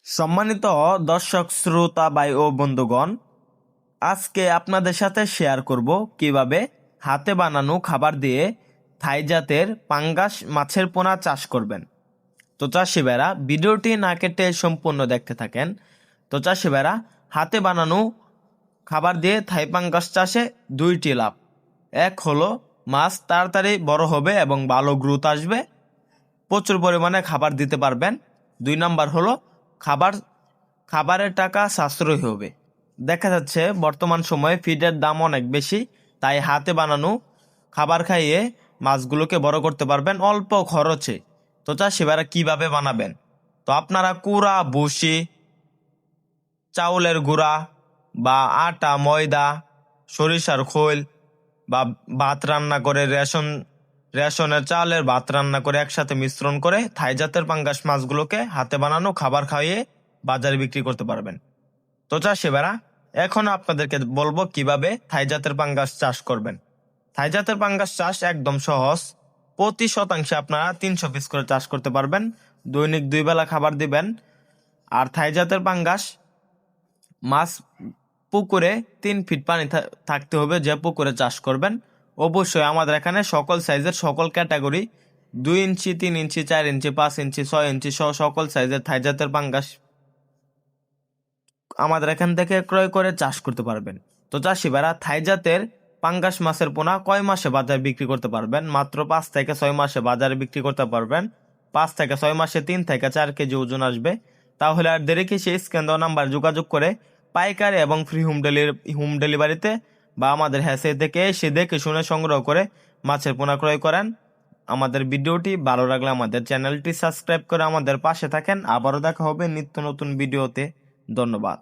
সম্মানিত দর্শক শ্রোতা ভাই ও বন্ধুগণ, আজকে আপনাদের সাথে শেয়ার করব কিভাবে হাতে বানানো খাবার দিয়ে থাই জাতের পাঙ্গাস মাছের পোনা চাষ করবেন। তো চাষি ভাইরা ভিডিওটি না কেটে সম্পূর্ণ দেখতে থাকেন। তো চাষি ভাইরা, হাতে বানানো খাবার দিয়ে থাই পাঙ্গাস চাষে দুইটি লাভ। এক হলো মাছ তাড়াতাড়ি বড় হবে এবং ভালো গ্রোথ আসবে, প্রচুর পরিমাণে খাবার দিতে পারবেন। 2 নাম্বার হলো খাবারের টাকা সাশ্রয় হবে। দেখা যাচ্ছে বর্তমান সময়ে ফিডের দাম অনেক বেশি, তাই হাতে বানানো খাবার খাইয়ে মাছগুলোকে বড় করতে পারবেন অল্প খরচে। তো চাষিভাইরা কিভাবে বানাবেন? তো আপনারা কুড়া ভুসি, চাউলের গুঁড়া বা আটা, ময়দা, সরিষার খোল বা ভাত রান্না করে রেশনের চালের ভাত রান্না করে একসাথে মিশ্রণ করে থাই জাতের পাঙ্গাস মাছগুলোকে হাতে বানানো খাবার খাইয়ে বাজারে বিক্রি করতে পারবেন। তো চাষিভাইরা, এখন আপনাদেরকে বলবো কিভাবে থাই জাতের পাঙ্গাস চাষ করবেন। থাই জাতের পাঙ্গাস চাষ একদম সহজ। প্রতি শতাংশে আপনারা 300 পিস করে চাষ করতে পারবেন। দৈনিক 2 বেলা খাবার দিবেন। আর থাই জাতের পাঙ্গাস মাছ পুকুরে 3 ফিট পানি থাকতে হবে যে পুকুরে চাষ করবেন। অবশ্যই আমাদের এখানে সকল সাইজের সকল ক্যাটাগরি 2 ইঞ্চি, 3 ইঞ্চি, 4 ইঞ্চি, 5 ইঞ্চি, 6 ইঞ্চি সহ সকল সাইজের থাই জাতের পাঙ্গাস আমাদের এখান থেকে ক্রয় করে চাষ করতে পারবেন। তো চাষিভাইরা, থাই জাতের পাঙ্গাস মাছের পোনা কয় মাসে বাজারে বিক্রি করতে পারবেন? মাত্র 5 থেকে 6 মাসে বাজারে বিক্রি করতে পারবেন। 5 থেকে 6 মাসে 3 থেকে 4 কেজি ওজন আসবে। তাহলে আর দেরি কিসে? স্ক্যান দেওয়া নাম্বার যোগাযোগ করে পাইকারি এবং ফ্রি হোম ডেলিভারিতে বা আমাদের হ্যাসে থেকে এসে দেখে শুনে সংগ্রহ করে মাছের পোনা ক্রয় করেন। আমাদের ভিডিওটি ভালো লাগলে আমাদের চ্যানেলটি সাবস্ক্রাইব করে আমাদের পাশে থাকেন। আবারও দেখা হবে নিত্য নতুন ভিডিওতে। ধন্যবাদ।